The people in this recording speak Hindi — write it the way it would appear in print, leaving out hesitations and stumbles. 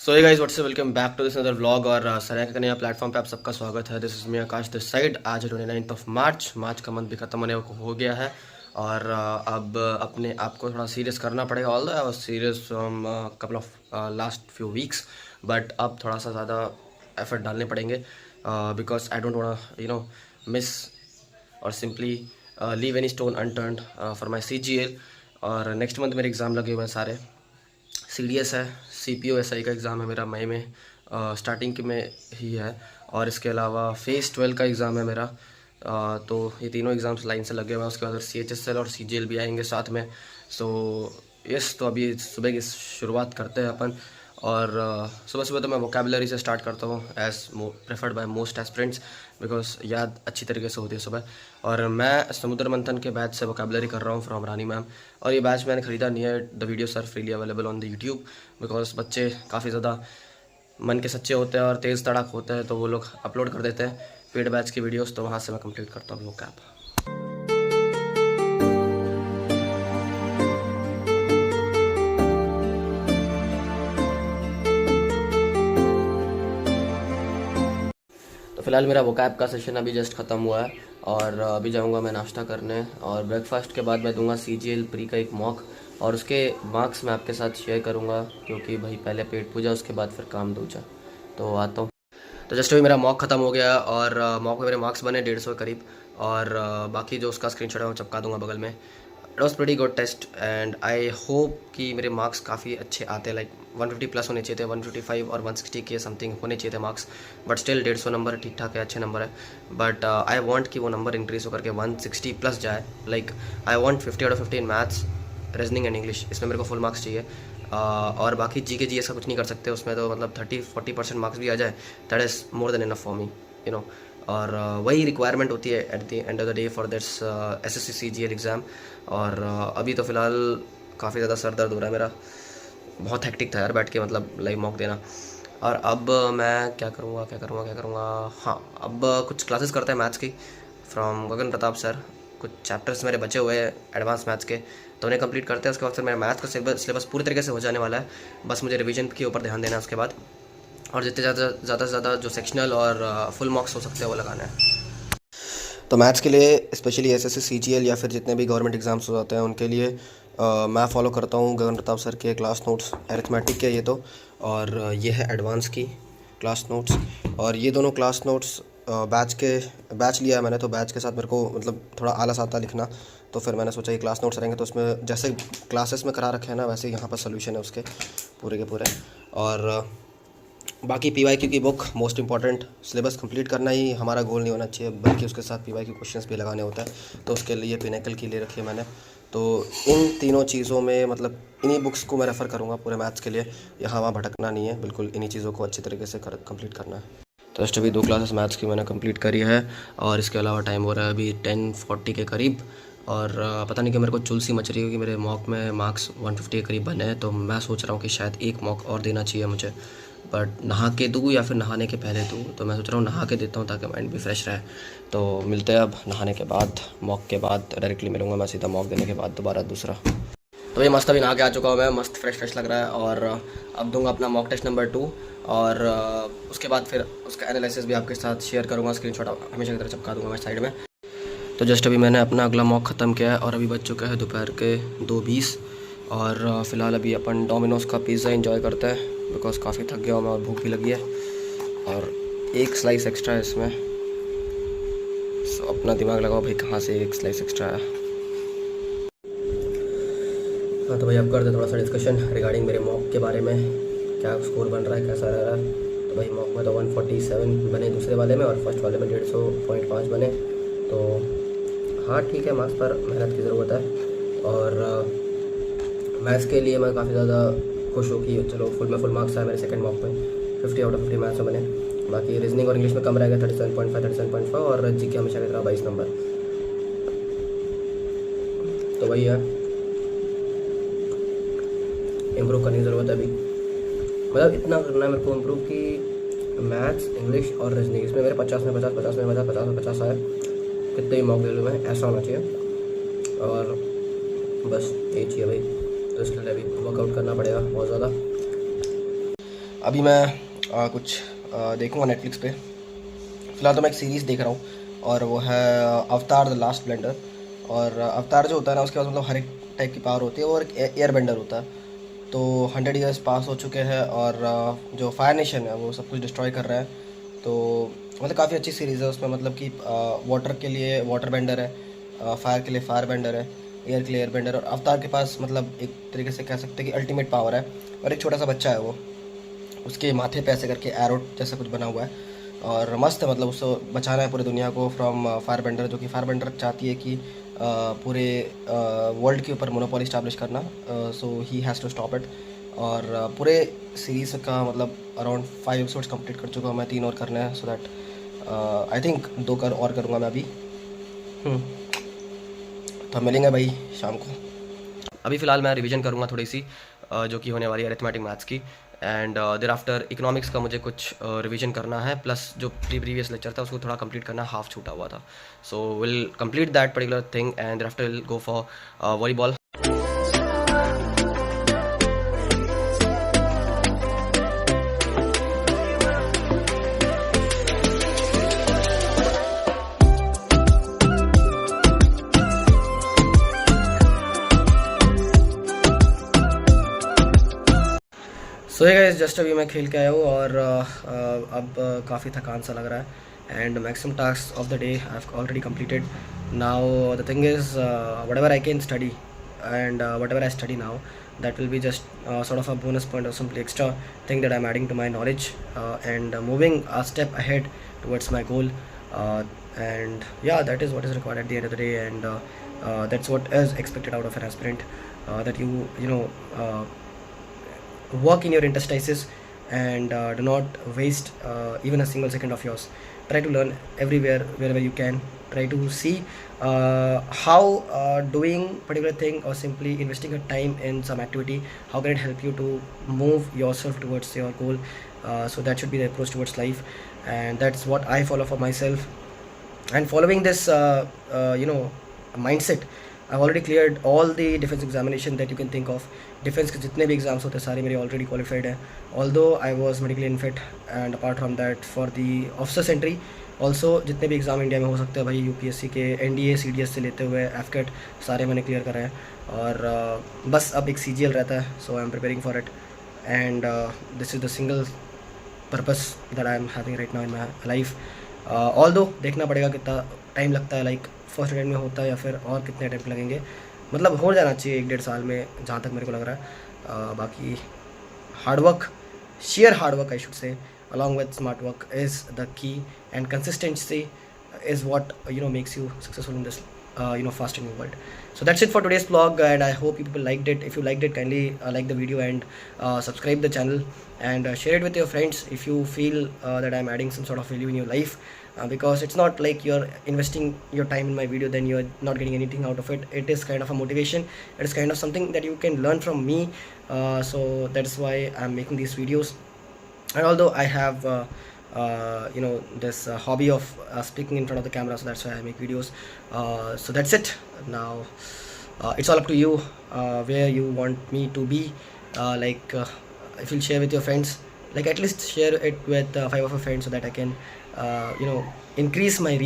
So hey guys what's up, welcome back to this other vlog. और सराय का नया प्लेटफॉर्म पे आप सबका स्वागत है। This is me Akash this side. आज 29 ऑफ मार्च का मंथ भी ख़त्म होने को हो गया है और अब अपने आप को थोड़ा सीरियस करना पड़ेगा। All I was serious from couple of last few weeks, but अब थोड़ा सा ज़्यादा एफर्ट डालने पड़ेंगे because I don't want miss और simply leave any stone unturned for my CGL। और नेक्स्ट मंथ मेरे एग्ज़ाम लगे हुए हैं सारे। CDS है, CPO SI का एग्ज़ाम है मेरा मई में, स्टार्टिंग में ही है। और इसके अलावा फेज़ 12 का एग्ज़ाम है मेरा। तो ये तीनों एग्ज़ाम्स लाइन से लगे हुए हैं। उसके बाद CHSL और CGL भी आएंगे साथ में। सो यस, तो अभी सुबह की शुरुआत करते हैं अपन। और सुबह सुबह तो मैं वोकेबलरी से स्टार्ट करता हूँ as preferred bye most aspirants, because याद अच्छी तरीके से होती है सुबह। और मैं समुद्र मंथन के बैच से वोकेबलरी कर रहा हूँ फ्रॉम रानी मैम। और ये बैच मैंने ख़रीदा नहीं है, the videos are freely available on the YouTube, because बच्चे काफ़ी ज़्यादा मन के सच्चे होते हैं और तेज़ तड़ाक होते हैं, तो वो लोग अपलोड कर देते हैं पेड बैच की वीडियोस, तो वहाँ से मैं कंप्लीट करता हूँ वोकैब। तो फिलहाल मेरा वोकैब का सेशन अभी जस्ट ख़त्म हुआ है और अभी जाऊंगा मैं नाश्ता करने। और ब्रेकफास्ट के बाद मैं दूंगा CGL प्री का एक मॉक, और उसके मार्क्स मैं आपके साथ शेयर करूंगा, क्योंकि भाई पहले पेट पूजा उसके बाद फिर काम दूजा। तो आता हूँ। तो जस्ट अभी मेरा मॉक ख़त्म हो गया और मॉक में मेरे मार्क्स बने 150 के करीब। और बाकी जो उसका स्क्रीनशॉट है वो चिपका दूंगा बगल में। It was pretty good test and I hope कि मेरे मार्क्स काफ़ी अच्छे आते हैं। लाइक 150 प्लस होने चाहिए थे, 155 और 160 के समथिंग होने चाहिए थे मार्क्स। बट स्टिल 150 नंबर ठीक ठाक है, अच्छे नंबर है। बट आई वांट कि वो नंबर इंक्रीज़ होकर के 160 प्लस जाए। Like I want 50 out of 50 in maths, reasoning and English, इसमें मेरे को फुल मार्क्स चाहिए। और बाकी GK GS का कुछ नहीं कर सकते उसमें, तो मतलब 30-40% मार्क्स भी आ जाए, that is more than enough for me, you know. और वही रिक्वायरमेंट होती है at the end of the day for this SSC CGL exam. और अभी तो फ़िलहाल काफ़ी ज़्यादा सर दर्द हो रहा है मेरा, बहुत हेक्टिक था यार बैठ के मतलब लाइव मॉक देना। और अब मैं क्या करूँगा। हाँ, अब कुछ क्लासेस करते हैं मैथ्स की फ्रॉम गगन प्रताप सर। कुछ चैप्टर्स मेरे बचे हुए हैं एडवांस मैथ्स के, तो उन्हें कंप्लीट करते हैं। उसके बाद फिर मेरा मैथ्स का सिलेबस पूरी तरीके से हो जाने वाला है। बस मुझे रिवीजन के ऊपर ध्यान देना है उसके बाद, और जितने ज़्यादा से ज़्यादा जो सेक्शनल और फुल मार्क्स हो सकते हैं वो लगाना है। तो मैथ्स के लिए स्पेशली SSC CGL या फिर जितने भी गवर्नमेंट एग्ज़ाम्स हो जाते हैं उनके लिए मैं फ़ॉलो करता हूँ गगन प्रताप सर के क्लास नोट्स, अरिथमेटिक के ये तो। और ये है एडवांस की क्लास नोट्स। और ये दोनों क्लास नोट्स बैच लिया है मैंने, तो बैच के साथ मेरे को मतलब थोड़ा आलस आता लिखना, तो फिर मैंने सोचा ये क्लास नोट्स रहेंगे तो उसमें जैसे क्लासेस में करा रखे हैं ना, वैसे यहाँ पर सोल्यूशन है उसके पूरे के पूरे। और बाकी PYQ की book most important, syllabus complete करना ही हमारा गोल नहीं होना चाहिए, बल्कि उसके साथ PYQ क्वेश्चंस भी लगाने होता है, तो उसके लिए पिनेकल की ले रखी है मैंने। तो इन तीनों चीज़ों में मतलब इन्हीं बुक्स को मैं रेफ़र करूँगा पूरे मैथ्स के लिए, यहाँ वहाँ भटकना नहीं है, बिल्कुल इन्हीं चीज़ों को अच्छी तरीके से कंप्लीट करना है। तो जस्ट अभी 2 क्लासेस मैथ्स की मैंने कंप्लीट करी है, और इसके अलावा टाइम हो रहा है अभी 10:40 के करीब। और पता नहीं कि मेरे को चुलसी मच रही है कि मेरे मॉक में मार्क्स 150 के करीब बने हैं, तो मैं सोच रहा हूँ कि शायद एक मॉक और देना चाहिए मुझे, बट नहा के दूँ या फिर नहाने के पहले दूँ, तो मैं सोच रहा हूँ नहा के देता हूँ ताकि माइंड भी फ्रेश रहे। तो मिलते हैं अब नहाने के बाद, मॉक के बाद डायरेक्टली मिलूँगा मैं सीधा मॉक देने के बाद दोबारा दूसरा। तो ये मस्त अभी नहा के आ चुका हूँ मैं, मस्त फ्रेश लग रहा है। और अब दूंगा अपना मॉक टेस्ट नंबर 2, और उसके बाद फिर उसका एनालिसिस भी आपके साथ शेयर करूँगा, स्क्रीनशॉट हमेशा की तरह चिपका दूँगा मैं साइड में। तो जस्ट अभी मैंने अपना अगला मॉक ख़त्म किया है और अभी बज चुका है दोपहर के 2:20। और फ़िलहाल अभी अपन डोमिनोज़ का पिज़्ज़ा एंजॉय करते हैं, बिकॉज काफ़ी थक गया हूँ मैं और भूख भी लगी है, और एक स्लाइस एक्स्ट्रा है इसमें। सो अपना दिमाग लगाओ भाई, कहाँ से एक स्लाइस एक्स्ट्रा है। हाँ तो भाई अब करते थोड़ा सा डिस्कशन रिगार्डिंग मेरे मॉक के बारे में, क्या स्कोर बन रहा है, कैसा रह रहा है। तो भाई मॉक में तो 147 बने दूसरे वाले में, और फर्स्ट वाले में 150.5 बने। तो हाँ ठीक है, मार्क्स पर मेहनत की ज़रूरत है। और मैथ्स के लिए मैं काफ़ी ज़्यादा खुश हूँ कि चलो फुल मार्क्स आए मेरे सेकंड मॉक में, 50 आउट ऑफ 50 मैथ्स में बने। बाकी रीजनिंग और इंग्लिश में कम रह गया, 37.5 और GK हमेशा की तरह 22 नंबर। तो वही है, इम्प्रूव करने की ज़रूरत है अभी, मतलब इतना करना है मेरे को इम्प्रूव कि मैथ्स, इंग्लिश और रीजनिंग इसमें मेरे 50 में 50, 50 में 50, 50 में 50 आए, कितने ही मॉक ले लूँ मैं, ऐसा होना चाहिए। और बस यही चाहिए भाई, तो इसके लिए अभी वर्कआउट करना पड़ेगा बहुत ज़्यादा। अभी मैं कुछ देखूँगा नेटफ्लिक्स पे। फ़िलहाल तो मैं एक सीरीज़ देख रहा हूँ और वो है अवतार द लास्ट ब्लेंडर। और अवतार जो होता है ना, उसके पास मतलब हर एक टाइप की पावर होती है, वो एक एयर बेंडर होता है। तो 100 ईयर्स पास हो चुके हैं और जो फायर नेशन है वो सब कुछ डिस्ट्रॉय कर रहा है। तो मतलब काफ़ी अच्छी सीरीज़ है। उसमें मतलब कि वाटर के लिए वाटर बेंडर है, फायर के लिए फायर बेंडर है, एयर के लिए एयर बेंडर। और अवतार के पास मतलब एक तरीके से कह सकते हैं कि अल्टीमेट पावर है। और एक छोटा सा बच्चा है वो, उसके माथे पे ऐसे करके एरो जैसा कुछ बना हुआ है और मस्त है। मतलब उसको बचाना है पूरी दुनिया को फ्रॉम फायर बेंडर, जो कि फायर बेंडर चाहती है कि पूरे वर्ल्ड के ऊपर मोनोपोली स्टैब्लिश करना। So he has to stop it. और पूरे सीरीज़ का मतलब अराउंड 5 एपिसोड्स कंप्लीट कर चुका हूँ मैं, 3 और करने हैं। सो दैट आई थिंक 2 और करूँगा मैं अभी। तो मिलेंगे भाई शाम को। अभी फ़िलहाल मैं रिवीजन करूँगा थोड़ी सी, जो कि होने वाली है अरिथमेटिक मैथ्स की। एंड देर आफ्टर इकोनॉमिक्स का मुझे कुछ रिवीजन करना है, प्लस जो प्रीवियस लेक्चर था उसको थोड़ा कंप्लीट करना, हाफ छूटा हुआ था। So will complete that particular thing and there after will go for volleyball. So guys, just अभी मैं खेल के आया हूँ और अब काफ़ी थकान सा लग रहा है। And maximum task of the day I have already completed. Now the thing is what ever I can study and whatever I study now, that will be just sort of a bonus point or simply extra thing that I'm adding to my knowledge and moving a step ahead towards my goal. And yeah, that is what is required at the end of the day, and that's what is expected out of an aspirant, that you know work in your interstices and do not waste even a single second of yours. Try to learn everywhere wherever you can. Try to see how doing particular thing or simply investing your time in some activity, how can it help you to move yourself towards your goal. So that should be the approach towards life, and that's what I follow for myself. And following this mindset, I've already cleared all the defense examination that you can think of. Defence के जितने भी एग्जाम्स होते हैं सारे मेरे ऑलरेडी क्वालिफाइड है, although I was medically unfit. And apart from that for the officers entry also, जितने भी एग्ज़ाम इंडिया में हो सकते हैं भाई, यूपीएससी के, एनडीए, सीडीएस से लेते हुए एफकेट, सारे मैंने क्लियर करा है। और बस अब एक सीजीएल रहता है, so I am preparing for it. And this is the single purpose that I am having right now in my life. Although देखना पड़ेगा कितना टाइम लगता है, लाइक फर्स्ट अटेम्प्ट में होता है या फिर और कितने अटेम्प्ट लगेंगे। मतलब हो जाना चाहिए 1-1.5 साल में, जहाँ तक मेरे को लग रहा है। बाकी hard work, sheer hard work I should say, along with smart work is the key, and consistency is what makes you successful in this fast moving world. So that's it for today's vlog, and I hope you people liked it. If you liked it, kindly like the video and subscribe the channel, and share it with your friends if you feel that I'm adding some sort of value in your life, because it's not like you're investing your time in my video then you're not getting anything out of it. It is kind of a motivation, it is kind of something that you can learn from me. So that's why I'm making these videos. And although I have this hobby of speaking in front of the camera, so that's why I make videos. So that's it. Now it's all up to you where you want me to be. If you'll share with your friends, like at least share it with 5 of your friends, so that I can increase my reach.